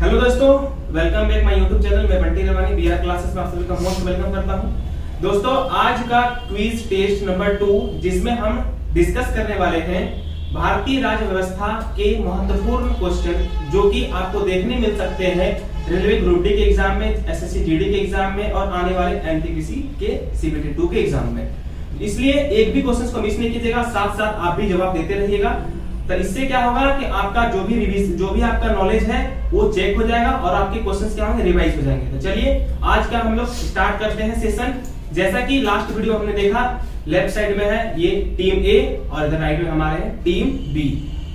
Hello दोस्तों, welcome back my YouTube channel. मैं बंटी रवानी B R classes में आप सभी का मोस्ट वेलकम करता हूं। दोस्तों, आज का क्विज टेस्ट नंबर 2 जिसमें हम डिस्कस करने वाले हैं भारतीय राज्य व्यवस्था के महत्वपूर्ण क्वेश्चन जो कि आपको देखने मिल सकते हैं रेलवे ग्रुप डी के एग्जाम में, एसएससी जीडी के एग्जाम में और आने वाले एनटीपीसी के सीबीटी 2 के एग्जाम में। इसलिए एक भी क्वेश्चन को मिस नहीं कीजिएगा, साथ साथ आप भी जवाब देते रहिएगा। तो इससे क्या होगा कि आपका जो भी आपका नॉलेज है वो चेक हो जाएगा और आपके क्वेश्चंस क्या होंगे, रिवाइज हो जाएंगे। तो चलिए आज का हम लोग स्टार्ट करते हैं सेशन। जैसा कि लास्ट वीडियो हमने देखा, लेफ्ट साइड में है ये टीम ए और इधर राइट में हमारे हैं टीम बी।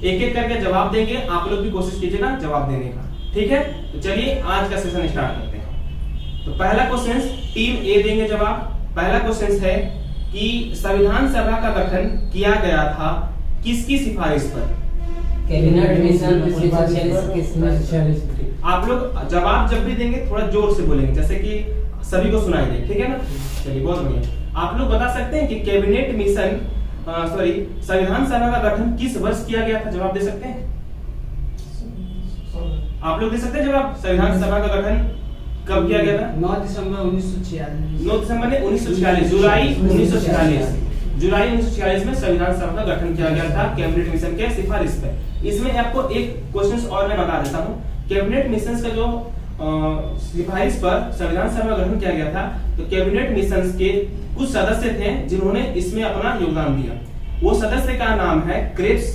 एक एक करके जवाब देंगे, आप लोग भी कोशिश कीजिएगा जवाब देने का, ठीक है। तो चलिए आज का सेशन स्टार्ट करते हैं। तो पहला क्वेश्चन टीम ए देंगे जवाब। पहला क्वेश्चन है कि संविधान सभा का गठन किया गया था किसकी सिफारिश पर? Cabinet mission 1946। आप लोग जवाब जब भी देंगे थोड़ा जोर से बोलेंगे, जैसे कि सभी को सुनाई दे, ठीक है ना। चलिए बहुत बढ़िया। आप लोग बता सकते हैं कि कैबिनेट मिशन संविधान सभा का गठन किस वर्ष किया गया था? जवाब दे सकते हैं? आप लोग दे सकते हैं जवाब? संविधान सभा का गठन कब किया गया था? 9 दिसंबर 1946। 9 दिसंबर ने 1946, जुलाई 1946। जुलाई 1946 में संविधान सभा का गठन किया गया था कैबिनेट मिशन के सिफारिश पर। इसमें आपको एक क्वेश्चन और मैं बता देता हूँ। कैबिनेट मिशन का जो सिफारिश पर संविधान सभा का गठन किया गया था, तो कैबिनेट मिशन के कुछ सदस्य थे जिन्होंने इसमें अपना योगदान दिया। वो सदस्य का नाम है क्रिप्स,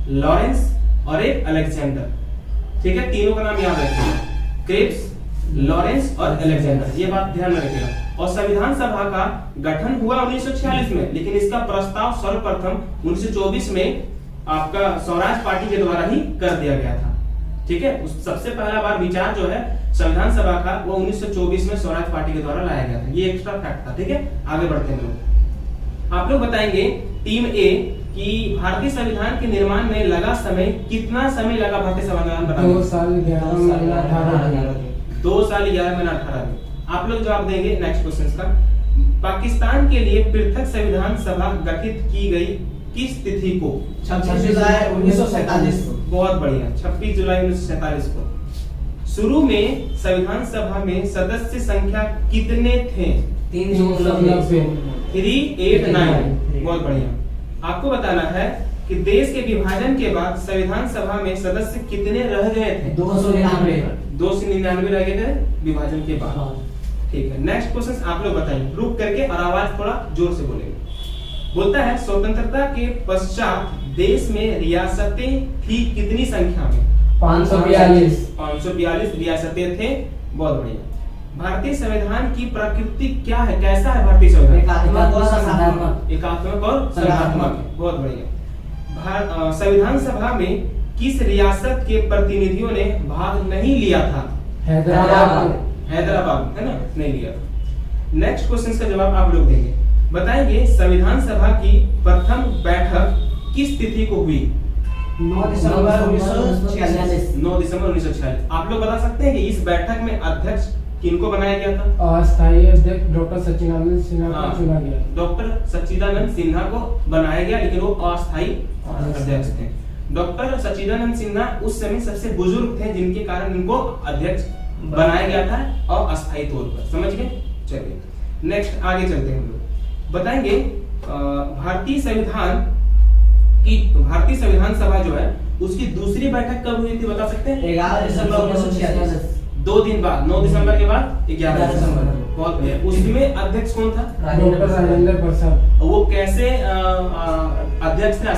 लॉरेंस और एक अलेक्जेंडर, ठीक है। तीनों का नाम याद रखिएगा, क्रिप्स, लॉरेंस और अलेक्जेंडर, ये बात ध्यान में रखिएगा। और संविधान सभा का गठन हुआ 1946 में, लेकिन इसका प्रस्ताव सर्वप्रथम 1924 में आपका स्वराज पार्टी के द्वारा ही कर दिया गया था, ठीक है। उस सबसे पहला बार विचार जो है संविधान सभा का वो 1924 में स्वराज पार्टी के द्वारा लाया गया था। ये एक्स्ट्रा फैक्ट था, ठीक है। आगे बढ़ते हैं लोग। आप लोग बताएंगे टीम ए कि भारतीय संविधान के निर्माण में लगा समय, कितना समय लगा भारतीय संविधान बनाने? 2 साल 11 महीना 18 दिन। 2 साल 11 महीना 18 दिन। आप लोग जवाब देंगे नेक्स्ट क्वेश्चन का। पाकिस्तान के लिए पृथक संविधान सभा गठित की गई किस तिथि को? 26 जुलाई 1947 को। बहुत बढ़िया, 26 जुलाई 1947 को। शुरू में संविधान सभा में सदस्य संख्या कितने थे? 389। 389। बहुत बढ़िया। आपको बताना है कि देश के विभाजन के बाद संविधान सभा में सदस्य कितने रह गए थे? 299 रह गए थे विभाजन के बाद, ठीक है। नेक्स्ट क्वेश्चन आप लोग बताइए, रुक करके और आवाज थोड़ा जोर से बोलेंगे। बोलता है स्वतंत्रता के पश्चात देश में रियासतें थी कितनी संख्या में? 542 रियासतें थे। बहुत बढ़िया। भारतीय संविधान की प्रकृति क्या है, कैसा है भारतीय संविधान? एकात्मक और संघात्मक। बहुत बढ़िया। संविधान सभा में किस रियासत के प्रतिनिधियों ने भाग नहीं लिया था? हैदराबाद, है ना, नहीं लिया। नेक्स्ट क्वेश्चन का जवाब आप लोग देंगे। बताएंगे संविधान सभा की प्रथम बैठक किस तिथि को हुई? 9 दिसंबर 1946। 9 दिसंबर 1946। आप लोग बता सकते हैं कि इस बैठक में अध्यक्ष किनको बनाया गया था? अस्थायी अध्यक्ष डॉक्टर सच्चिदानंद सिन्हा को चुना गया। डॉक्टर सच्चिदानंद सिन्हा को बनाया गया, लेकिन वो अस्थायी अध्यक्ष थे। डॉक्टर सच्चिदानंद सिन्हा उस समय सबसे बुजुर्ग थे, जिनके कारण इनको अध्यक्ष बनाया गया था और अस्थायी तौर पर, समझ गए। चलिए नेक्स्ट आगे चलते हैं हम लोग। बताएंगे भारतीय संविधान सभा जो है उसकी दूसरी बैठक कब हुई थी, बता सकते हैं? 11 दिसंबर 1946। 2 दिन बाद, 9 दिसंबर के बाद 11 दिसंबर। बहुत बढ़िया। उसमें अध्यक्ष कौन था? डॉक्टर राजेंद्र प्रसाद। वो कैसे अध्यक्ष थे?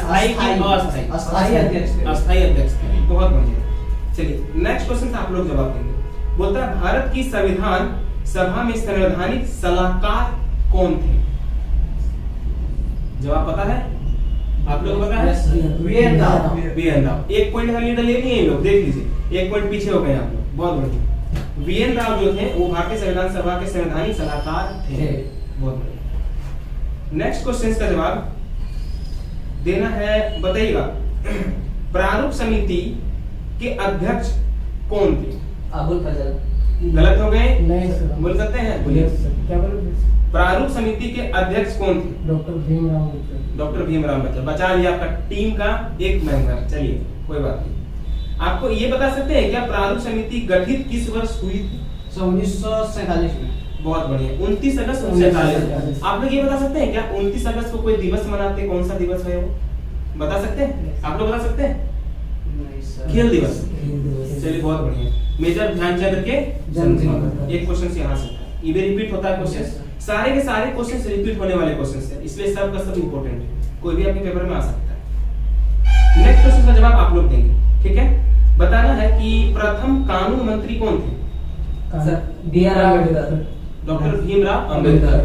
अस्थायी अध्यक्ष थे। बहुत बढ़िया। चलिए नेक्स्ट क्वेश्चन आप लोग जवाब देंगे। बोलता है भारत की संविधान सभा में संवैधानिक सलाहकार कौन थे? जवाब पता है? आप लोग पता है? वीएन राव। 1 पॉइंट का लीडर ले लिए लोग, देख लीजिए 1 पॉइंट पीछे हो गए आप लोग। बहुत बढ़िया। वीएन राव जो थे वो भारतीय संविधान सभा के संवैधानिक सलाहकार थे। बहुत बढ़िया। नेक्स्ट क्वेश्चन का जवाब देना है, बताइएगा प्रारूप समिति के अध्यक्ष कौन थे? अबुल फजल। गलत हो गए? नहीं सर। बोल सकते हैं? बोलिए। क्या बोले? प्रारूप समिति के अध्यक्ष कौन थे? डॉक्टर भीमराव अम्बेडकर। डॉक्टर भीमराव अम्बेडकर। बचा लिया आपका टीम का एक मेंबर। चलिए कोई बात नहीं। आपको ये बता सकते हैं क्या प्रारूप समिति गठित किस वर्ष हुई थी? 1947 में। बहुत बढ़िया, 29 अगस्त 1947। आप लोग ये बता सकते हैं क्या 29 अगस्त को कोई दिवस मनाते हैं? कौन सा दिवस है वो बता सकते हैं? आप लोग बता सकते हैं? नहीं सर। खेल दिवस। चलिए बहुत बढ़िया। मेजर ध्यानचंद के जन्मदिन। एक क्वेश्चन से यहाँ से ये भी रिपीट होता है क्वेश्चन, सारे के सारे क्वेश्चन रिपीट होने वाले क्वेश्चन है, इसलिए सब का सब इंपॉर्टेंट है, कोई भी आपके पेपर में आ सकता है। नेक्स्ट क्वेश्चन का जवाब आप लोग देंगे, ठीक है? बताना है कि प्रथम कानून मंत्री कौन थे? Sir B.R. Ambedkar. Doctor Bhimrao Ambedkar.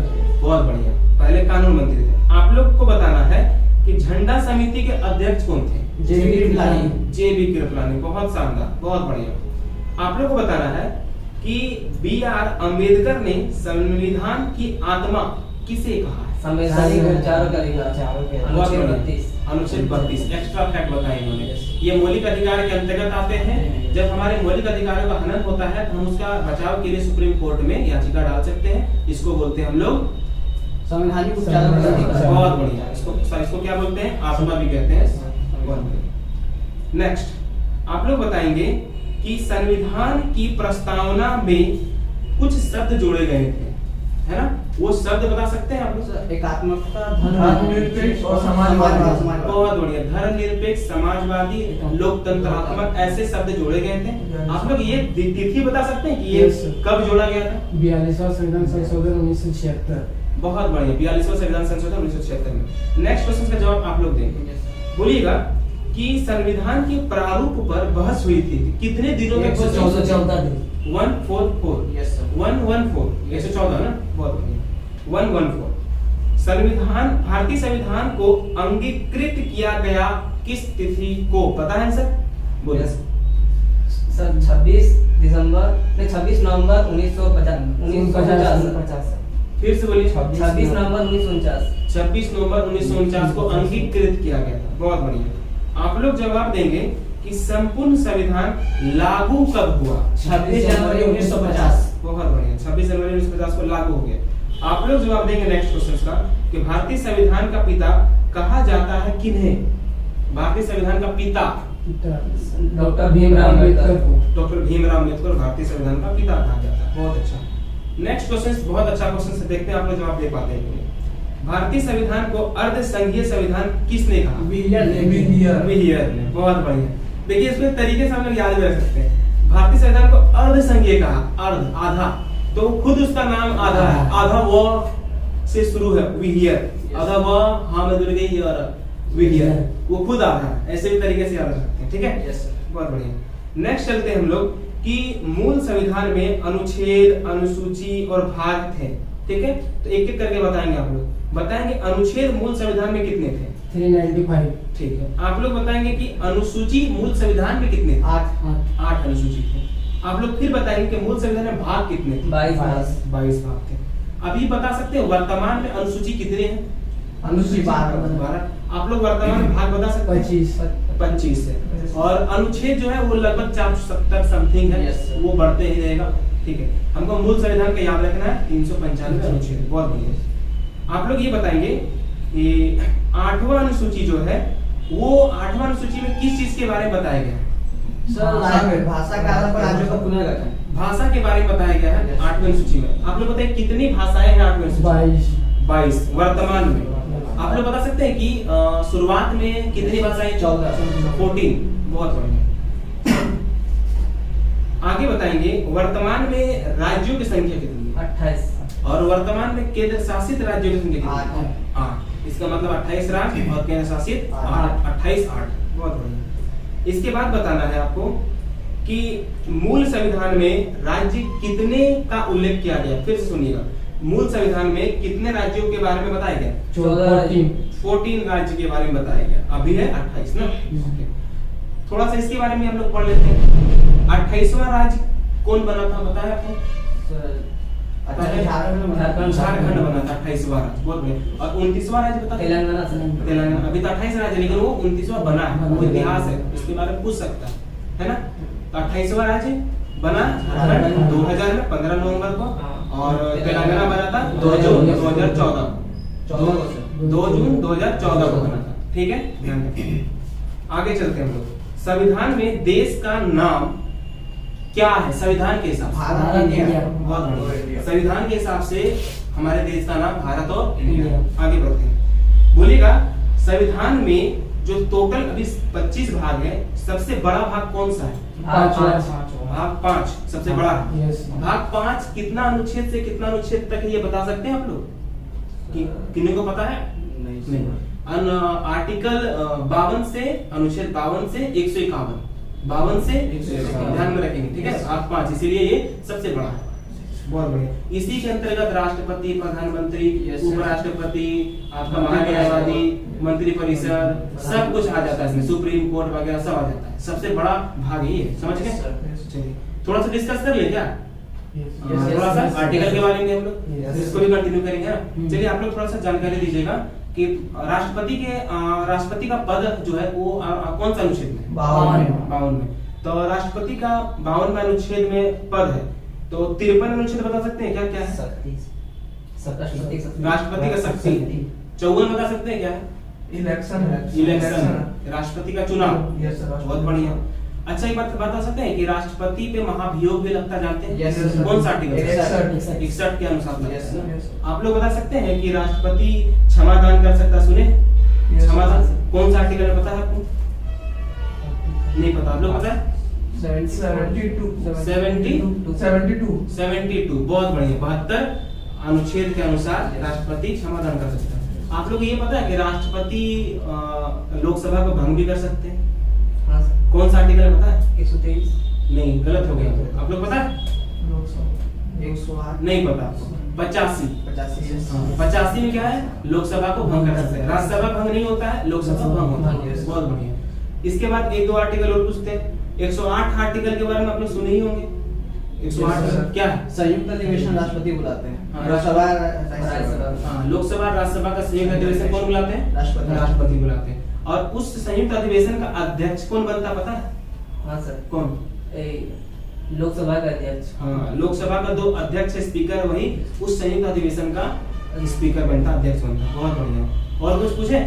बहुत बढ़िया, पहले कानून मंत्री थे। आप लोग को बताना है कि झंडा समिति के अध्यक्ष कौन थे? J.B. कृपलानी। J.B. कृपलानी। बहुत शानदार, बहुत बढ़िया। आप लोग को बताना है कि B.R. अम्बेडकर ने संविधान की आत्मा किसे कहा है? संवैधानिक विचारों का अधिकार। अनुच्छेद 32। अनुच्छेद 32 एक्स्ट्रा फैक्ट बताए इन्होंने। ये मौलिक अधिकार के अंतर्गत आते हैं। जब हमारे मौलिक अधिकारों का हनन होता है तो हम उसका बचाव के लिए सुप्रीम कोर्ट में याचिका डाल सकते हैं। इसको बोलते हैं हम लोग संवैधानिक विचारों का अधिकार। बहुत बढ़िया। इसको क्या बोलते हैं? आत्मा भी कहते हैं। बहुत बढ़िया। नेक्स्ट आप लोग बताएंगे कि संविधान की प्रस्तावना में कुछ शब्द जोड़े गए थे, है ना? वो शब्द बता सकते हैं आप लोग? एकात्मकता, धर्मनिरपेक्ष और समाजवादी। बहुत बढ़िया। धर्मनिरपेक्ष, समाजवादी, लोकतंत्रात्मक, ऐसे शब्द जोड़े गए थे। आप लोग ये तिथि बता सकते हैं कि ये कब जोड़ा गया था? 42वां संविधान संशोधन 1976। बहुत बढ़िया, 42वां संविधान संशोधन 1976 में। नेक्स्ट क्वेश्चन का जवाब आप लोग देंगे। बोलिएगा कि संविधान के प्रारूप पर बहस हुई थी कितने दिनों में? 114 दिन। 144। Yes sir. 114 114 ना? बहुत बढ़िया। 114 संविधान, भारतीय संविधान को अंगीकृत किया गया किस तिथि को? पता है सर? बोलिए। सर 26 नवंबर 1950। फिर से बोलिए। 26 नवंबर 1949। 26 नवंबर 1949 को अंगीकृत किया गया था। बहुत बढ़िया। आप लोग जवाब देंगे कि संपूर्ण संविधान लागू कब हुआ? 26 जनवरी 1950। बहुत बढ़िया, 26 जनवरी 1950 को लागू हो गया। आप लोग जवाब देंगे नेक्स्ट क्वेश्चन का कि भारतीय संविधान का पिता कहा जाता है किन्हें? भारतीय संविधान का पिता डॉक्टर भीमराव अम्बेडकर। डॉक्टर भीमराव अम्बेडकर भारतीय संविधान का पिता कहा जाता है। बहुत अच्छा। नेक्स्ट क्वेश्चन बहुत अच्छा क्वेश्चन से देखते हैं आप लोग जवाब दे पाते हैं कि नहीं। भारतीय संविधान को अर्ध संघीय संविधान किसने कहा? विलियम व्हीलर ने। बहुत बढ़िया। देखिए इसमें तरीके से हम लोग याद भी रख सकते हैं। भारतीय संविधान को अर्ध संघीय कहा, अर्ध आधा, तो खुद उसका नाम आधा है, आधा व से शुरू है व्हीलर, आधा व हाँ में जुड़ गई और व्हीलर, वो खुद आधा है। ऐसे भी तरीके से याद रख सकते हैं, ठीक है? Yes sir. बहुत बढ़िया। नेक्स्ट चलते हैं हम लोग कि मूल संविधान में अनुच्छेद, अनुसूची और भाग थे, ठीक है? तो एक एक करके बताएंगे आप लोग। बताएंगे अनुच्छेद मूल संविधान में कितने थे? 395। ठीक है। आप लोग बताएंगे कि अनुसूची मूल संविधान में कितने थे? 8 अनुसूची थे। आप लोग फिर बताएंगे कि मूल संविधान में भाग कितने थे? 22 भाग थे। अभी बता सकते हो वर्तमान में अनुसूची कितने हैं? अनुसूची 12। आप लोग वर्तमान में भाग बता सकते हैं? 25 है। और अनुच्छेद जो है वो लगभग 470 समथिंग है। Yes, sir. वो बढ़ते ही रहेगा, ठीक है? हमको मूल संविधान का याद रखना है 395 अनुच्छेद। बहुत बढ़िया। आप लोग ये बताएंगे कि 8वां अनुसूची जो है वो 8वां अनुसूची में किस चीज के बारे में बताया गया है? सर भाषा के आधार पर राज्यों का पुनर्गठन। भाषा के बारे में बताया गया है 8वीं अनुसूची में। आप लोग बताइए कितनी भाषाएं हैं 8वीं अनुसूची? 22 वर्तमान में। आप लोग बता सकते हैं कि शुरुआत में कितनी भाषाएं? 14। बहुत बढ़िया। आगे बताएंगे वर्तमान में राज्यों की संख्या कितनी है? 28। और वर्तमान में केंद्र शासित राज्यों की संख्या कितनी है? 8। इसका मतलब 28 राज्य और केंद्र शासित 8। 28 8। बहुत बढ़िया। इसके बाद बताना है आपको कि मूल संविधान में राज्य कितने का उल्लेख किया गया। फिर से सुनिएगा, मूल संविधान में कितने राज्यों के बारे में बताया गया? 14 राज्य के बारे में बताया गया। अभी है 28 ना? थोड़ा सा इसके बारे में हम लोग पढ़ लेते हैं। 28वां राज्य कौन बना था बताया आपको? झारखंड बना था 28वां राज्य। बहुत बढ़िया। और 29वां राज्य बता? तेलंगाना। अभी तो 28 राज्य लेकिन वो 29वां बना है, वो इतिहास है, उसके बारे में पूछ सकता है ना? तो 28वां राज्य बना झारखंड 2000 में 15 नवंबर को, और तेलंगाना बना था 2 जून 2014 2 जून 2014 को बना था, ठीक है? ध्यान रखिए। आगे चलते हैं हम लोग। संविधान में देश का नाम क्या है संविधान के हिसाब से? भारत इंडिया। बहुत बढ़िया। संविधान के हिसाब से हमारे देश का नाम भारत और इंडिया। आगे बढ़ते हैं, बोलिएगा संविधान में जो टोटल अभी 25 भाग है, सबसे बड़ा भाग कौन सा है? भाग 5 सबसे बड़ा है। यस। भाग 5 कितना अनुच्छेद से कितना अनुच्छेद तक है ये बता सकते हैं आप लोग? किन्हीं को पता है? नहीं। आर्टिकल 52 से अनुच्छेद 52 से 151, 52 से 151 ध्यान में रखेंगे, ठीक है? भाग 5, इसीलिए ये सबसे बड़ा है। बहुत बढ़िया। इसी के अंतर्गत राष्ट्रपति, प्रधानमंत्री, उपराष्ट्रपति, आपका महान्यायवादी, मंत्री परिषद सब कुछ आ जाता है इसमें, सुप्रीम कोर्ट वगैरह सब आ जाता है। सबसे बड़ा भाग ये है, समझ गए? चलिए थोड़ा सा डिस्कस कर ले क्या? थोड़ा सा आर्टिकल के बारे में हम लोग इसको भी कंटिन्यू करेंगे ना। चलिए आप लोग थोड़ा सा जानकारी दीजिएगा कि राष्ट्रपति का पद जो है वो कौन सा अनुच्छेद में? 52 में। तो राष्ट्रपति का 52वें अनुच्छेद में पद है, तो 53 अनुच्छेद बता सकते हैं क्या क्या है? राष्ट्रपति का शक्ति। 54 बता सकते हैं क्या है? इलेक्शन, राष्ट्रपति का चुनाव। बहुत बढ़िया। अच्छा एक बात बता सकते हैं कि राष्ट्रपति पे महाभियोग भी लगता, जानते हैं? कौन सा आर्टिकल? 61 के अनुसार लगता है। आप लोग बता सकते हैं कि राष्ट्रपति क्षमादान कर सकता, सुने? क्षमादान कौन सा आर्टिकल है, पता है आपको? नहीं पता, आप लोग पता है? 72 बहुत बढ़िया। 72 अनुच्छेद के अनुसार राष्ट्रपति क्षमादान कर सकता है। आप लोग ये पता है कि राष्ट्रपति लोकसभा को भंग भी कर सकते हैं? कौन सा आर्टिकल है पता है? 123। नहीं, गलत हो गया। आप लोग पता है? 108 नहीं पता आपको? 85 में क्या है? लोकसभा को भंग कर सकते हैं। राज्यसभा भंग नहीं होता है, लोकसभा भंग होता है। बहुत बढ़िया। इसके बाद एक दो आर्टिकल और पूछते हैं। 108 आर्टिकल के बारे में आप लोग सुने ही होंगे। 108 क्या है? संयुक्त अधिवेशन राष्ट्रपति बुलाते हैं। हाँ, लोकसभा लोकसभा राज्यसभा का संयुक्त अधिवेशन कौन बुलाते हैं? राष्ट्रपति बुलाते हैं। और उस संयुक्त अधिवेशन का अध्यक्ष कौन बनता पता है? हाँ सर। कौन? लोकसभा का अध्यक्ष। हाँ, लोकसभा का 2 अध्यक्ष स्पीकर, वही उस संयुक्त अधिवेशन का स्पीकर बनता, अध्यक्ष बनता। बहुत बढ़िया। और कुछ पूछे?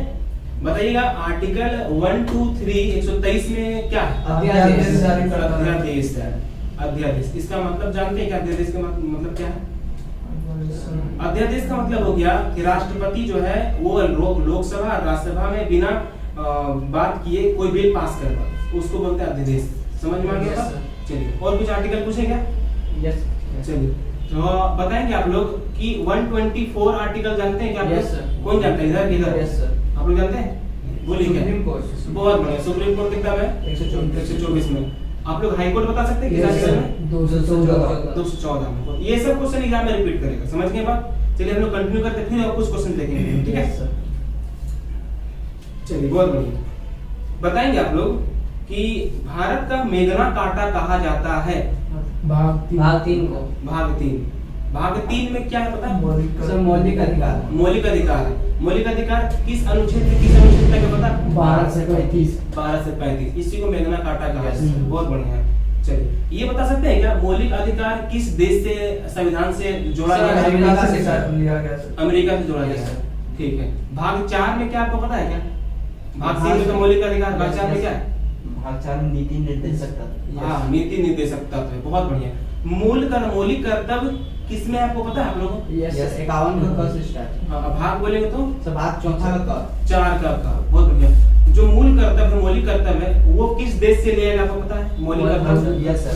बताइएगा आर्टिकल 1, 2, 3 123 में क्या है? अध्यादेश है। अध्यादेश इसका मतलब जानते हैं क्या? अध्यादेश का मतलब क्या है? अध्यादेश का मतलब हो गया कि राष्ट्रपति जो है वो लोकसभा राज्यसभा में बिना बात किए कोई बिल पास करता, उसको बोलते हैं अध्यादेश। समझ में आ गया? चलिए और कुछ आर्टिकल पूछे क्या? यस। चलिए तो बताएंगे आप लोग कि 124 आर्टिकल जानते हैं क्या? Yes sir. कौन जानता है? इधर यस सर। आप लोग जानते हैं? बोलिए क्या? Supreme court. बहुत बढ़िया। सुप्रीम कोर्ट कितना है? 124 में। आप लोग हाई कोर्ट बता सकते हैं किस आर्टिकल में? 214 में। ये सब क्वेश्चन एग्जाम में रिपीट करेगा, समझ गए बात? चलिए हम लोग कंटिन्यू करते हैं, फिर और कुछ क्वेश्चन देखेंगे, ठीक है सर? चलिए बहुत बढ़िया। बताएंगे आप लोग कि भारत का मेघना काटा कहा जाता है? भाग 3 को। भाग 3 में क्या है पता है? सर मौलिक अधिकार। मौलिक अधिकार है। मौलिक अधिकार किस अनुच्छेद से किस अनुच्छेद तक है पता? 12 से 35। 12 से 35, इसी को मेघना काटा कहा जाता है। बहुत बढ़िया। चलिए ये बता सकते हैं क्या मौलिक अधिकार किस देश से संविधान से जोड़ा गया है? अमेरिका से लिया गया सर। अमेरिका से जोड़ा गया है, ठीक है। भाग 4 में क्या आपको पता है क्या? भाग 3 में तो मौलिक अधिकार, भाग 4 में क्या है? भाग 4 में नीति निर्देशक। हाँ, नीति निर्देशक तत्व है। बहुत बढ़िया। मौलिक कर्तव्य किसमें आपको पता है आप लोगों को? यस 51 का से स्टार्ट। भाग बोलेंगे तो सर भाग 4 का 4 का। बहुत बढ़िया। जो मूल कर्तव्य मौलिक कर्तव्य है वो किस देश से लिया गया आपको पता है? मौलिक कर्तव्य यस सर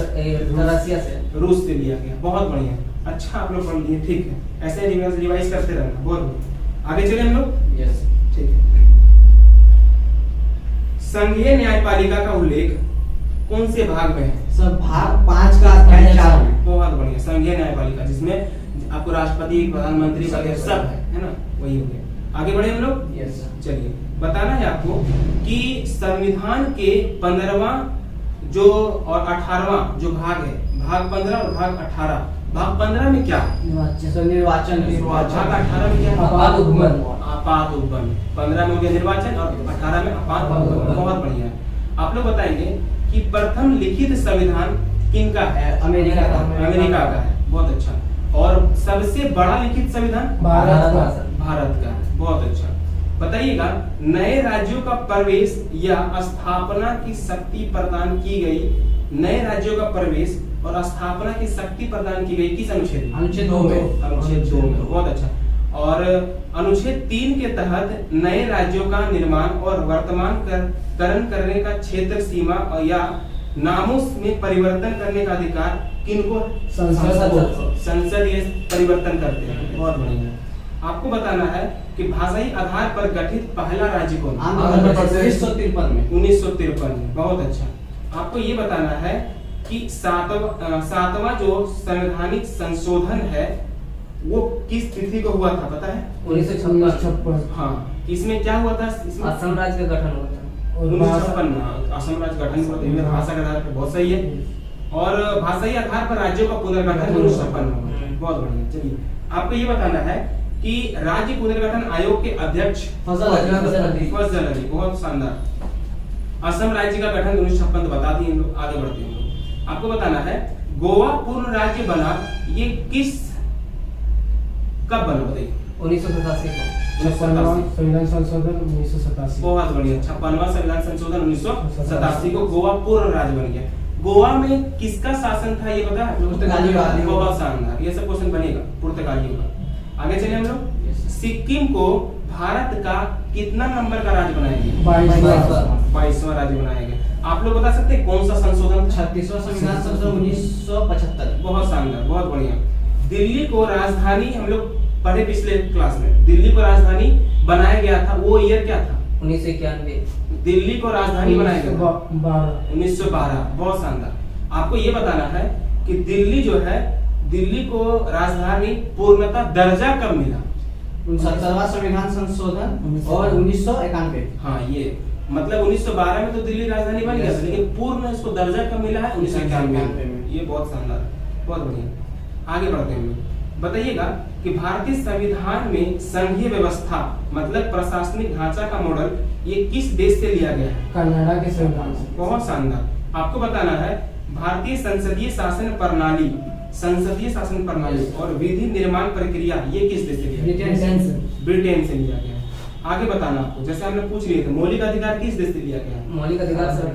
रसिया से। रूस से लिया गया। बहुत बढ़िया। अच्छा आप लोग पढ़ लिए, ठीक है। ऐसे रिवाइज करते रहना। बहुत बढ़िया। आगे चले हम लोग। यस ठीक है। संघीय न्यायपालिका का उल्लेख कौन से भाग में है? सर भाग 5 का अध्याय 4 में। बहुत बढ़िया। संघीय न्यायपालिका जिसमें आपको राष्ट्रपति, प्रधानमंत्री वगैरह सब है ना, वही हो गया। आगे बढ़े हम लोग। Yes sir. चलिए बताना है आपको कि संविधान के 15वां जो और 18वां जो भाग है, भाग 15 और भाग 18। भाग 15 में क्या है? निर्वाचन। भाग 18 में क्या है? आपात उपबंध। आपात उपबंध। 15 में हो गया निर्वाचन और 18 में आपात उपबंध। बहुत बढ़िया। आप लोग बताएंगे कि प्रथम लिखित संविधान किनका है? अमेरिका का। अमेरिका का है। बहुत अच्छा। और सबसे बड़ा लिखित संविधान भारत का। भारत का। बहुत अच्छा। बताइएगा, नए राज्यों का प्रवेश या स्थापना की शक्ति प्रदान की गई। नए राज्यों का प्रवेश और स्थापना की शक्ति प्रदान की गई किस अनुच्छेद में? अनुच्छेद 2 में। अनुच्छेद 2 में, बहुत अच्छा। और अनुच्छेद 3 के तहत नए राज्यों का निर्माण और वर्तमानकरण करने का क्षेत्र सीमा और या नामों में परिवर्तन करने का अधिकार किनको? संसद ये परिवर्तन करते हैं। बहुत बढ़िया। आपको बताना है कि भाषाई आधार पर गठित पहला राज्य कौन? आंध्र प्रदेश 1953 में। 1953 में, बहुत अच्छा। आपको ये बताना है कि सातवां जो संवैधानिक संशोधन है वो किस तिथि को हुआ था, पता है? 1956 हाँ, इसमें क्या हुआ था? इसमें असम राज्य का गठन हुआ था। 1956 में असम राज्य गठन हुआ था। भाषा के आधार पर बहुत सही है। और भाषाई आधार पर राज्यों का पुनर्गठन 1956 में। बहुत बढ़िया। चलिए, आपको ये बताना है कि राज्य पुनर्गठन आयोग के अध्यक्ष फजल अली। फजल अली, बहुत शानदार। असम राज्य का गठन 1956 बता दिए हम लोग। आगे बढ़ते हैं हम लोग। आपको बताना है गोवा पूर्ण राज्य बना, ये किस कब बना बताइए? 1987 को। संविधान संशोधन 1987। बहुत बढ़िया। 56वां संविधान संशोधन 1987 को गोवा पूर्ण राज्य बन गया। गोवा में किसका शासन था ये पता है? पुर्तगालियों का। बहुत शानदार, ये सब क्वेश्चन बनेगा पुर्तगालियों का। आगे चले हम लोग। सिक्किम को भारत का कितना नंबर का राज्य बनाया गया? 22वां राज्य बनाया गया। आप लोग बता सकते हैं कौन सा संशोधन? 36वां संविधान संशोधन 1975। बहुत शानदार, बहुत बढ़िया। दिल्ली को राजधानी, हम लोग पढ़े पिछले क्लास में, दिल्ली को राजधानी बनाया गया था, वो ईयर क्या था? 1991। दिल्ली को राजधानी बनाया गया 1912। बहुत शानदार। आपको ये बताना है कि दिल्ली जो है, दिल्ली को राजधानी पूर्णतः दर्जा कब मिला? 69वां संविधान संशोधन और 1991। हाँ, ये मतलब 1912 में तो दिल्ली राजधानी बन गया था, लेकिन पूर्ण इसको दर्जा कब मिला है? 1991 में। ये बहुत शानदार, बहुत बढ़िया। आगे बढ़ते हैं। बताइएगा कि भारतीय संविधान में संघीय व्यवस्था मतलब प्रशासनिक ढांचा का मॉडल ये किस देश से लिया गया है? कनाडा के संविधान से। बहुत शानदार। आपको बताना है भारतीय संसदीय शासन प्रणाली और विधि निर्माण प्रक्रिया ये किस देश से लिया गया? ब्रिटेन से लिया गया। आगे बताना आपको, जैसे हमने पूछ लिए थे, मौलिक अधिकार किस देश से लिया गया? मौलिक अधिकार सर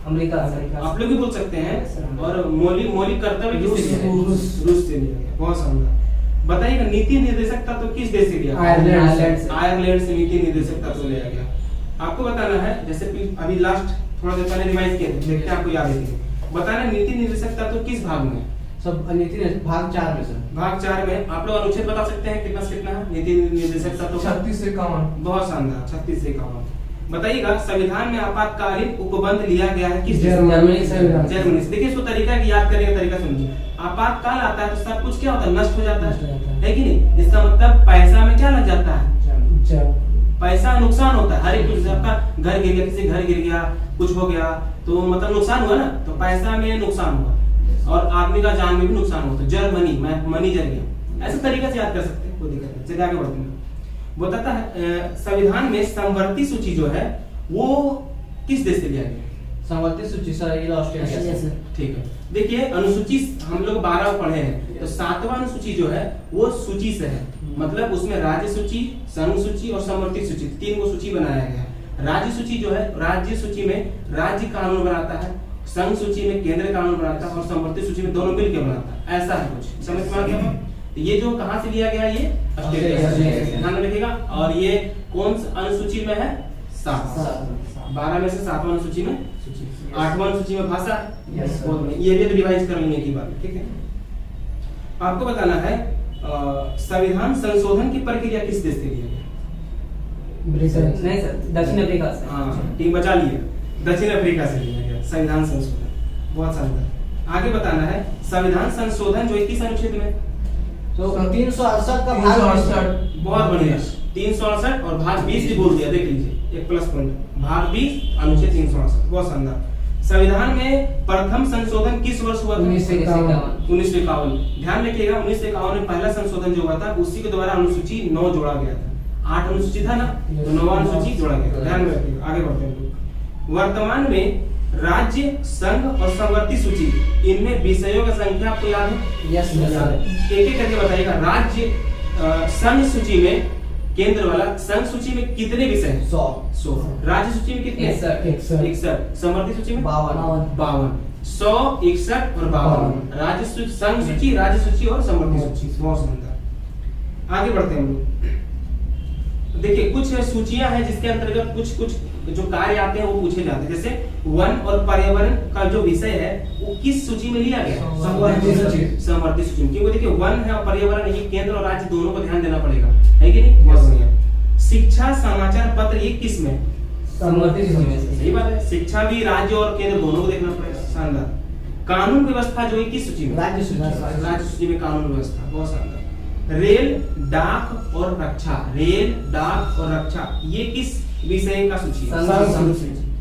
अमेरिका से। आप लोग भी बोल सकते हैं। और मौलिक कर्तव्य किस से लिया गया? रूस से लिया गया। बहुत शानदार। बताइएगा नीति निर्देशक तत्व तो किस देश से लिया गया? आयरलैंड से नीति निर्देशक तत्व लिया गया। आपको बताना है, जैसे अभी लास्ट थोड़ा देर पहले रिवाइज किया, देखते हैं आपको याद है। बताना नीति निर्देशक तत्व किस भाग में? सब नीति भाग 4 में सर। भाग 4 में आप लोग अनुच्छेद बता सकते हैं कितना से कितना है नीति निर्देशक तत्व? 36 से 51। बहुत शानदार, 36 से 51। बताइएगा संविधान में आपातकालीन उपबंध लिया गया है किस? जर्मनी से। जर्मनी से। देखिए इसको तरीका याद करने का तरीका समझिए। आपातकाल आता है तो सब कुछ क्या होता है? नष्ट हो जाता है कि नहीं? इसका मतलब पैसा में क्या लग जाता है? पैसा नुकसान होता है। हर एक कुछ, आपका घर गिर गया, किसी घर गिर गया, कुछ हो गया तो मतलब नुकसान हुआ ना, तो पैसा में नुकसान हुआ और आदमी का जान में भी नुकसान हुआ। तो जर्मनी में मनी जर गया, ऐसे तरीके से याद कर सकते हैं, कोई दिक्कत नहीं। चलिए आगे बढ़ते हैं। बताता है संविधान में समवर्ती सूची जो है वो किस देश से लिया गया? समवर्ती सूची सर ये ऑस्ट्रेलिया से। ठीक है। देखिए अनुसूची हम लोग 12 पढ़े हैं, तो 7वां अनुसूची जो है वो सूची से है। मतलब उसमें राज्य सूची, संघ सूची और समवर्ती सूची 3 को सूची बनाया गया है। राज्य सूची जो है, राज्य सूची में राज्य कानून बनाता है, संघ सूची में केंद्र कानून बनाता है और समवर्ती सूची में दोनों मिलकर बनाता है। ऐसा है कुछ, समझ में आ गया? ये जो कहां से लिया गया? ये ऑस्ट्रेलिया से। ध्यान रखिएगा। और ये कौन सी अनुसूची में है? 7। 12 में से 7वां अनुसूची में, 8वां अनुसूची में भाषा। ये भी रिवाइज कर लेंगे की बात, ठीक है। आपको बताना है संविधान संशोधन की प्रक्रिया किस देश से लिया गया? नहीं सर, दक्षिण अफ्रीका से। हाँ, टीम बचा लिए। दक्षिण अफ्रीका से लिया गया संविधान संशोधन। बहुत शानदार। आगे बताना है संविधान संशोधन जो 21 अनुच्छेद में, तो 368 का भाग 368। बहुत बढ़िया। 368 और भाग 20 भी बोल दिया, देख लीजिए, एक प्लस पॉइंट। भाग 20 अनुच्छेद 368, बहुत शानदार। संविधान में प्रथम संशोधन किस वर्ष हुआ था? 1951। ध्यान रखिएगा 1951 में पहला संशोधन जो हुआ था उसी के द्वारा अनुसूची 9 जोड़ा गया था। 8 अनुसूची था ना, तो 9वां अनुसूची जोड़ा गया। ध्यान में रखिएगा। आगे बढ़ते हैं। वर्तमान में राज्य, संघ और समवर्ती सूची, इनमें विषयों की संख्या आपको याद है? यस। एक एक करके बताइएगा। राज्य संघ सूची में केंद्र वाला। संघ सूची में कितने विषय हैं? 100 राज्य सूची में कितने? 61। समवर्ती सूची में 52। 100, 61 और 52। राज्य सूची, संघ सूची, राज्य सूची और समवर्ती सूची। बहुत सुंदर। आगे बढ़ते हैं हम लोग। देखिए कुछ सूचियां हैं जिसके अंतर्गत कुछ कुछ जो कार्य आते हैं वो पूछे जाते हैं। जैसे वन और पर्यावरण का जो विषय है वो किस सूची में लिया गया? समवर्ती सूची में। क्योंकि देखिए वन है और पर्यावरण, ये केंद्र और राज्य दोनों को ध्यान देना पड़ेगा, है कि नहीं? बहुत बढ़िया। शिक्षा समाचार पत्र ये किस में? समवर्ती सूची में। सही बात है, शिक्षा भी राज्य और केंद्र दोनों को देखना पड़ेगा। शानदार। कानून व्यवस्था जो है किस सूची में? राज्य सूची में कानून व्यवस्था। बहुत शानदार। रेल, डाक और रक्षा, रेल, डाक और रक्षा ये किस विषय का सूची है?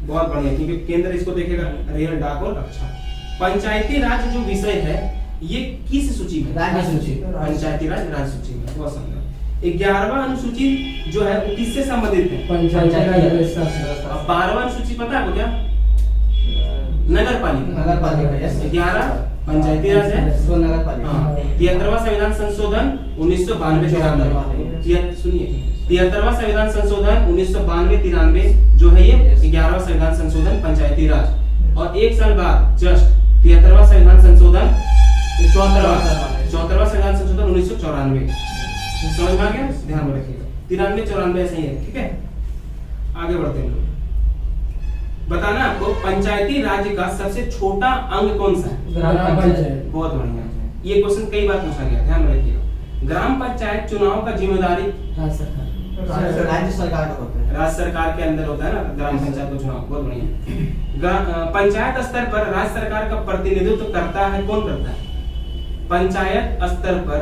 बहुत बढ़िया, क्योंकि केंद्र इसको देखेगा, रेल, डाक और रक्षा। पंचायती राज जो विषय है ये किस सूची में? राज्य सूची। पंचायती राज राज्य सूची में। बहुत शानदार। 11वां अनुसूची जो है वो किससे संबंधित है? पंचायती राज व्यवस्था से। 12वां अनुसूची पता है आपको क्या? नगर पालिका। 11 पंचायती राज है, 73वां संविधान संशोधन 1992-93। सुनिए, 73वां संविधान संशोधन 1992-93 जो है ये 11वां संविधान संशोधन पंचायती राज। और एक साल बाद जस्ट 73वां संविधान संशोधन 74वां संविधान संशोधन 1994। समझ में आ गया? ध्यान में रखिएगा, 93-94 ऐसे ही है। ठीक है, आगे बढ़ते हैं। बताना आपको पंचायती राज का सबसे छोटा अंग कौन सा है? ग्राम पंचायत। बहुत बढ़िया, ये क्वेश्चन कई बार पूछा गया, ध्यान में रखिएगा। ग्राम पंचायत चुनाव का जिम्मेदारी राज्य सरकार का होता है। राज्य सरकार के अंदर होता है ना ग्राम पंचायत का चुनाव। बहुत बढ़िया। पंचायत स्तर पर राज्य सरकार का प्रतिनिधित्व करता है, कौन करता है? पंचायत स्तर पर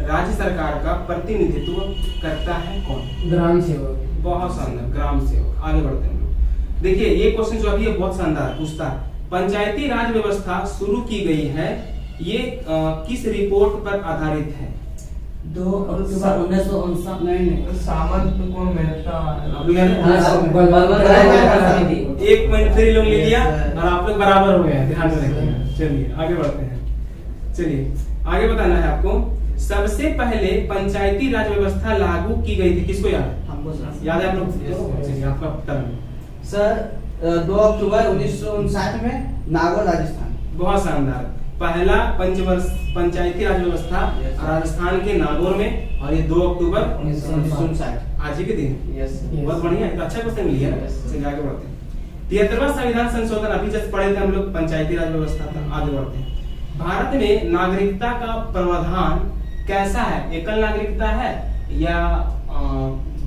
राज्य सरकार का प्रतिनिधित्व करता है कौन? ग्राम सेवक। बहुत शानदार, ग्राम सेवक। आगे बढ़ते हैं। देखिए ये क्वेश्चन जो अभी है बहुत शानदार पूछता है। पंचायती राज व्यवस्था शुरू की गई है, ये किस रिपोर्ट पर आधारित है? 2 अक्टूबर 1959 सामंत को मेहता। एक पॉइंट फिर लोग ले लिया और आप लोग बराबर हो गए, ध्यान में रखिए। चलिए आगे बढ़ते हैं। चलिए आगे बताना है आपको। सबसे पहले पंचायती राज व्यवस्था लागू की गई थी, किसको याद है? हमको याद है आप लोग? चलिए आपका टर्न। सर 2 अक्टूबर 1959 में नागौर राजस्थान। बहुत शानदार। पहला पंचवर्ष पंचायती राज व्यवस्था राजस्थान के नागौर में, और ये 2 अक्टूबर 1959 आज ही के दिन। यस बहुत बढ़िया, तो अच्छा क्वेश्चन मिली है ना। चलिए आगे बढ़ते हैं। 73वां संविधान संशोधन अभी जस्ट पढ़े थे हम लोग, पंचायती राज व्यवस्था था। आगे बढ़ते हैं। भारत में नागरिकता का प्रावधान कैसा है? एकल नागरिकता है या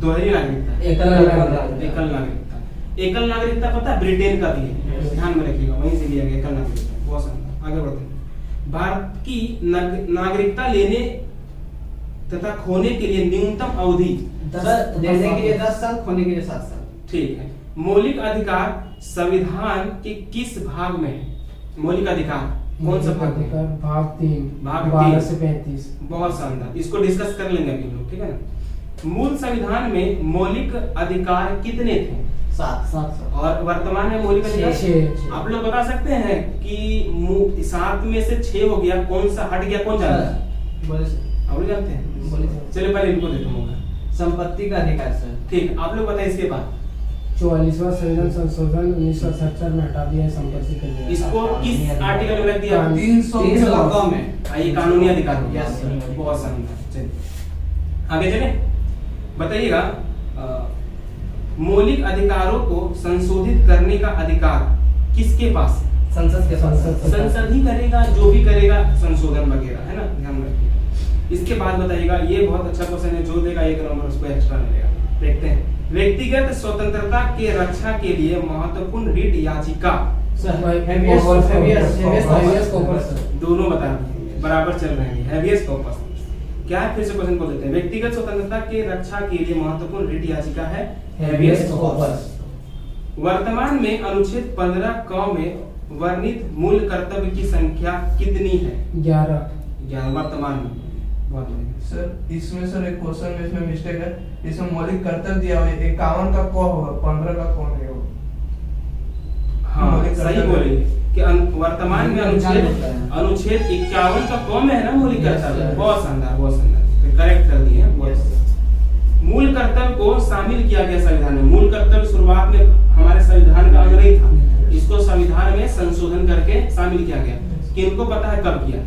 दोहरी नागरिकता? एकल नागरिकता। एकल नागरिकता पता है ब्रिटेन का भी है, ध्यान में रखिएगा, वहीं से लिया गया एकल नागरिकता। बहुत शानदार। आगे बढ़ते हैं। भारत की नागरिकता लेने तथा खोने के लिए न्यूनतम अवधि देने के लिए 10 साल, खोने के लिए 7 साल। ठीक है। मौलिक अधिकार संविधान के किस भाग में है? मौलिक अधिकार कौन सा भाग में? भाग 3 भाग 12 से 35। बहुत शानदार, इसको डिस्कस कर लेंगे अभी लोग, ठीक है ना। मूल संविधान में मौलिक अधिकार कितने थे? 7। और वर्तमान में मौलिक अधिकार आप लोग बता सकते हैं कि 7 में से 6 हो गया, कौन सा हट गया, कौन जानता है? बोले सर। आप लोग जानते हैं? चलिए पहले इनको देता हूँ मौका। संपत्ति का अधिकार सर। ठीक, आप लोग बताएं इसके बाद। 44वां संविधान संशोधन 1977 में हटा दिया है संपत्ति का अधिकार। इसको किस आर्टिकल में रख दिया? 300 में। ये कानूनी अधिकार हो गया। Yes sir. बहुत शानदार। चलिए आगे चले, बताइएगा। मौलिक अधिकारों को संशोधित करने का अधिकार किसके पास? संसद के पास। संसद ही करेगा, जो भी करेगा संशोधन वगैरह, है ना, ध्यान में रखिएगा। इसके बाद बताइएगा, ये बहुत अच्छा क्वेश्चन है, जो देगा 1 नंबर उसको एक्स्ट्रा मिलेगा। देखते हैं। व्यक्तिगत स्वतंत्रता के रक्षा के लिए महत्वपूर्ण रिट याचिका। दोनों बता दिए, बराबर चल रहे हैं। हैबियस कॉर्पस क्या है? फिर से क्वेश्चन बोल देते हैं। व्यक्तिगत स्वतंत्रता के रक्षा के लिए महत्वपूर्ण रिट याचिका है हैबियस कॉर्पस। वर्तमान में अनुच्छेद 15 क में वर्णित मूल कर्तव्य की संख्या कितनी है? 11 वर्तमान में। बहुत बढ़िया सर। इसमें सर एक क्वेश्चन में इसमें मिस्टेक है, इसमें मौलिक कर्तव्य दिया हुआ है 51 का क होगा, 15 का कौन है वो? हाँ सही बोले कि वर्तमान में अनुच्छेद 51 का क में है ना मौलिक कर्तव्य। बहुत शानदार, बहुत शानदार, करेक्ट कर दिए हैं। बहुत मूल कर्तव्य को शामिल किया गया संविधान में। मूल कर्तव्य शुरुआत में हमारे संविधान का अंग नहीं था, इसको संविधान में संशोधन करके शामिल किया गया। किनको पता है कब किया?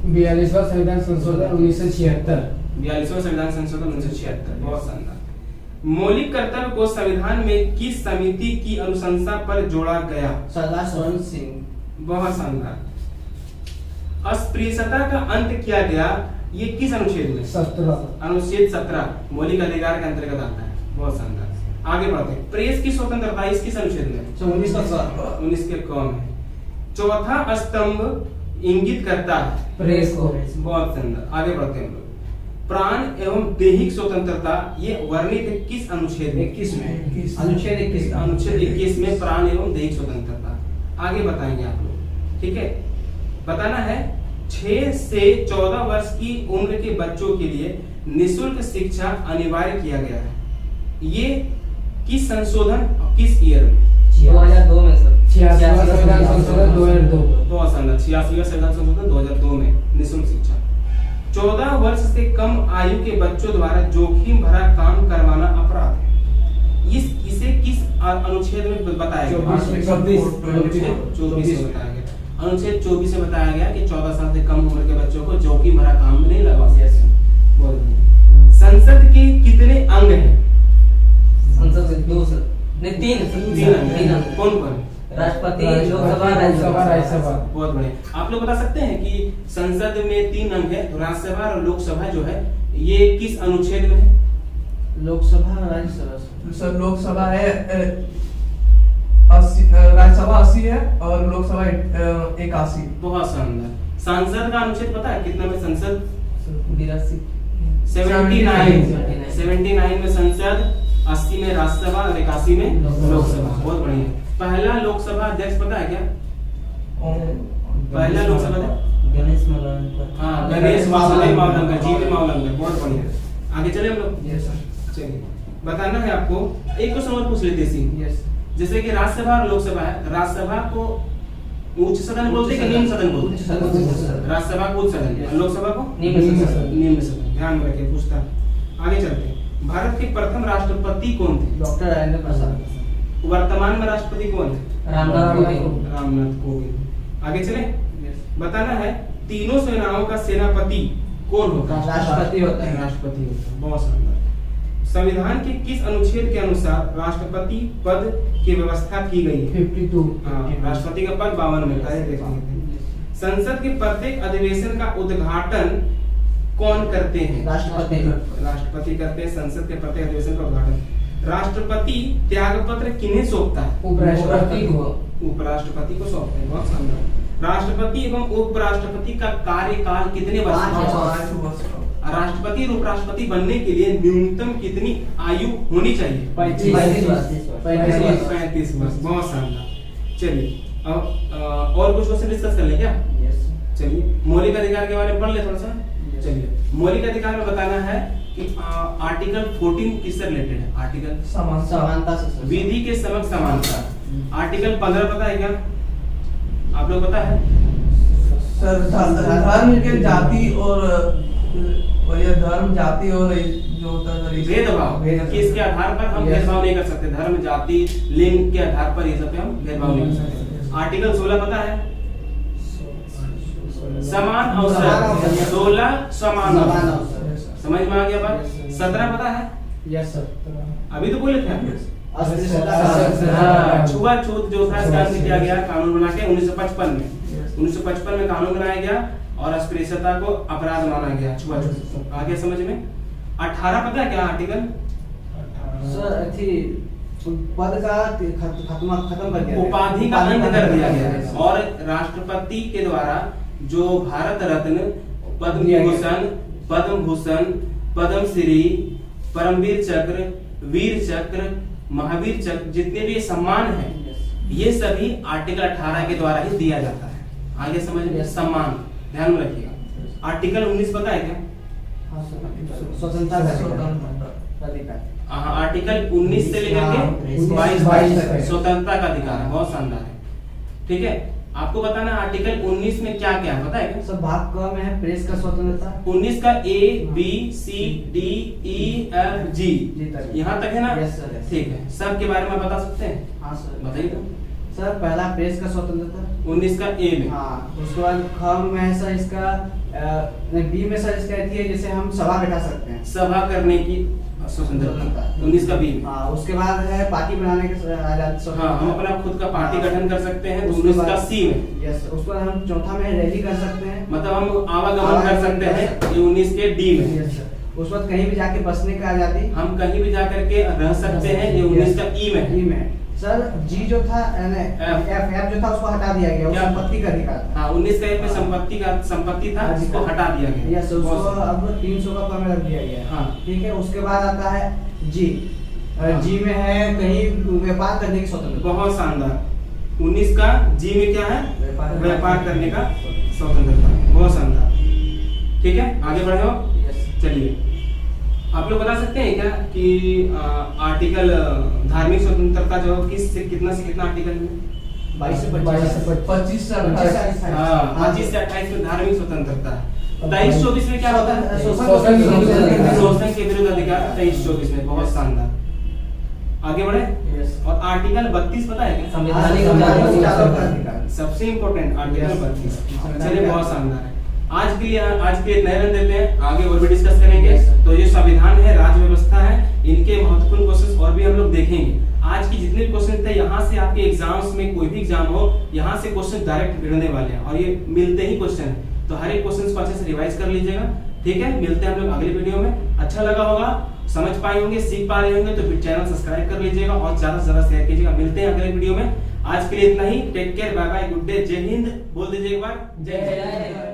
42वां संविधान संशोधन 1976। 42वां संविधान संशोधन 1976। बहुत शानदार। मौलिक कर्तव्य को संविधान में किस समिति की अनुशंसा पर जोड़ा गया? सरदार स्वर्ण सिंह। बहुत शानदार। अस्पृश्यता का अंत किया गया, ये किस अनुच्छेद में? 17। अनुच्छेद 17 मौलिक अधिकार के अंतर्गत आता है। बहुत शानदार। आगे बढ़ते हैं। प्रेस की स्वतंत्रता इस किस अनुच्छेद में? 19 के क में। चौथा स्तंभ इंगित करता है प्रेस को। बहुत शानदार। आगे बढ़ते हैं हम लोग। प्राण एवं दैहिक स्वतंत्रता ये वर्णित है किस अनुच्छेद में? 21 में। अनुच्छेद 21। अनुच्छेद 21 में प्राण एवं दैहिक स्वतंत्रता। आगे बताएंगे आप लोग, ठीक है। बताना है 6 से 14 वर्ष की उम्र के बच्चों के लिए निःशुल्क शिक्षा अनिवार्य किया गया है। ये किस संशोधन किस ईयर में? 2002 में सर। 86वां संविधान संशोधन 2002। बहुत शानदार। 86वां संविधान संशोधन 2002 में निःशुल्क शिक्षा। 14 वर्ष से कम आयु के बच्चों द्वारा जोखिम भरा काम करवाना अपराध है। इसे किस अनुच्छेद में बताया गया? 24 में बताया गया। अनुच्छेद 24 में बताया गया कि 14 साल से कम उम्र के बच्चों को जोखिम भरा काम में नहीं लगा। संसद के कितने अंग हैं? संसद के 2 सर, नहीं 3 अंग। कौन कौन? राष्ट्रपति, लोकसभा, राज्यसभा। बहुत बढ़िया। आप लोग बता सकते हैं कि संसद में 3 अंग है, तो राज्यसभा और लोकसभा जो है ये किस अनुच्छेद में है? लोकसभा और राज्यसभा। सर लोकसभा है 80, राज्यसभा 80 है और लोकसभा 81। बहुत शानदार। संसद का अनुच्छेद पता है कितना में? संसद 82। 79 में संसद, 80 में राज्यसभा और 81 में लोकसभा। बहुत बढ़िया। पहला लोकसभा अध्यक्ष पता है क्या? पहला लोकसभा गणेश मावलंकर। हाँ, गणेश वासुदेव मावलंकर, जीवी मावलंकर। बहुत बढ़िया। आगे चले हम लोग। Yes sir. चलिए, बताना है आपको। एक क्वेश्चन और पूछ लेते हैं। यस। जैसे कि राज्यसभा और लोकसभा है, राज्यसभा को उच्च सदन बोलते हैं कि निम्न सदन बोलते हैं? राज्यसभा को उच्च सदन और लोकसभा को निम्न सदन। निम्न सदन। ध्यान में रखिए, पूछता। आगे चलते हैं। भारत के प्रथम राष्ट्रपति कौन थे? डॉक्टर राजेंद्र प्रसाद। वर्तमान में राष्ट्रपति कौन है? रामनाथ कोविंद। रामनाथ कोविंद। आगे चले। बताना है तीनों सेनाओं का सेनापति कौन होता है? राष्ट्रपति होता है। राष्ट्रपति होता है। बहुत शानदार। संविधान के किस अनुच्छेद के अनुसार राष्ट्रपति पद की व्यवस्था की गई है? 52। हाँ, राष्ट्रपति का पद 52 में था। देखेंगे। संसद के प्रत्येक अधिवेशन का उद्घाटन कौन करते हैं? राष्ट्रपति। राष्ट्रपति करते हैं संसद के प्रत्येक अधिवेशन का उद्घाटन। राष्ट्रपति त्याग पत्र किन्हें सौंपता है? उपराष्ट्रपति को। उपराष्ट्रपति को सौंपते हैं। बहुत शानदार। राष्ट्रपति एवं उपराष्ट्रपति का कार्यकाल कितने वर्ष का? 5 वर्ष का। राष्ट्रपति और उपराष्ट्रपति बनने के लिए न्यूनतम कितनी आयु होनी चाहिए? 35 35 वर्ष। बहुत शानदार। चलिए, अब और कुछ क्वेश्चन डिस्कस कर ले क्या? चलिए, मौलिक अधिकार के बारे में पढ़ ले थोड़ा सा। चलिए, मौलिक अधिकार में बताना है कि आर्टिकल 14 किससे रिलेटेड है? आर्टिकल समानता से। विधि के समक्ष समानता। आर्टिकल 15 पता है क्या आप लोग? पता है सर धर्म के जाति और ये धर्म जाति और जो होता है भेदभाव, किसके आधार पर हम भेदभाव नहीं कर सकते? धर्म, जाति, लिंग के आधार पर ये सब पे हम भेदभाव नहीं कर सकते। आर्टिकल 16 पता है? समान अवसर। 16 समान अवसर। समझ में आ गया बात? 17 पता है? Yes sir. अभी तो बोले थे आप। अस्पृश्यता। छुआछूत जो था इसका अंत किया गया कानून बना के 1955 में। 1955 में कानून बनाया गया और अस्पृश्यता को अपराध माना गया। छुआछूत आ गया समझ में? 18 पता है क्या आर्टिकल? सर पद का खत्म कर दिया, उपाधि का अंत कर दिया गया है और राष्ट्रपति के द्वारा जो भारत रत्न, पद्म भूषण, पद्म भूषण, पद्मश्री, परमवीर चक्र, वीर चक्र, महावीर चक्र, जितने भी सम्मान हैं, ये सभी आर्टिकल 18 के द्वारा ही दिया जाता है। आगे समझ में? सम्मान ध्यान में रखिएगा। आर्टिकल 19 पता है क्या? स्वतंत्रता का अधिकार। आर्टिकल 19 से लेकर के 22 तक स्वतंत्रता का अधिकार है। बहुत शानदार है। ठीक है, आपको बताना आर्टिकल 19 में क्या क्या है, पता है क्या? सर भाग क में है प्रेस का स्वतंत्रता। 19 का A B C D E F G जी तक। यहाँ तक है ना? Yes sir, yes. ठीक है, सब के बारे में बता सकते हैं? हाँ सर बताइए तो। सर पहला प्रेस का स्वतंत्रता। 19 का A में। हाँ उसके बाद ख में है सर इसका बी में सर इसका है जैसे हम सभा बैठा सकते हैं। सभा करने की स्वतंत्रता। 19 का B में। हाँ उसके बाद है पार्टी बनाने के आजाद हाँ, हम अपना खुद का पार्टी गठन कर सकते हैं। उसके 19 का बाद- C में। यस उसके बाद हम चौथा में रैली कर सकते हैं। मतलब हम आवागमन कर सकते हैं। ये 19 के D में। यस सर उसके बाद कहीं भी जाके बसने का आजादी। हम कहीं भी जाकर के रह सकते हैं। ये 19 का E में। ई में सर जी जो था एफ जो था उसको हटा दिया गया, वो क्या? संपत्ति का अधिकार था। हाँ, 19 का F में संपत्ति था, जिसको हटा दिया गया। यस उसको अब 300 का कम रख दिया गया। हाँ। ठीक है उसके बाद आता है जी। जी में है कहीं व्यापार करने की स्वतंत्रता। बहुत शानदार। 19 का G में क्या है? व्यापार करने का स्वतंत्रता। बहुत शानदार। ठीक है, आगे बढ़े हो। यस चलिए, आप लोग बता सकते हैं क्या कि आर्टिकल धार्मिक स्वतंत्रता जो किस से कितना आर्टिकल में? 22 से 25 से 28। हाँ, 25 से 28 में धार्मिक स्वतंत्रता है। 23-24 में क्या होता है? शोषण के विरुद्ध अधिकार। 23-24 में। बहुत शानदार। आगे बढ़े। यस और आर्टिकल 32 पता है क्या? संवैधानिक अधिकार। सबसे इम्पोर्टेंट आर्टिकल 32। Yes. चलिए, बहुत शानदार है। आज के लिए इतना ही रन देते हैं, आगे और भी डिस्कस करेंगे। तो ये संविधान है, राज्य व्यवस्था है, इनके महत्वपूर्ण क्वेश्चन और भी हम लोग देखेंगे। आज की जितने भी क्वेश्चन थे, यहाँ से आपके एग्जाम्स में कोई भी एग्जाम हो, यहाँ से क्वेश्चन डायरेक्ट गिरने वाले हैं और ये मिलते ही क्वेश्चन है। तो हर एक क्वेश्चन को अच्छे से रिवाइज कर लीजिएगा। ठीक है, मिलते हैं हम लोग अगले वीडियो में। अच्छा लगा होगा, समझ पाए होंगे, सीख पा रहे होंगे, तो फिर चैनल सब्सक्राइब कर लीजिएगा और ज्यादा से ज्यादा शेयर कीजिएगा। मिलते हैं अगले वीडियो में। आज के लिए इतना ही। Take care, bye bye, good day, जय हिंद। बोल दीजिए एक बार, जय हिंद।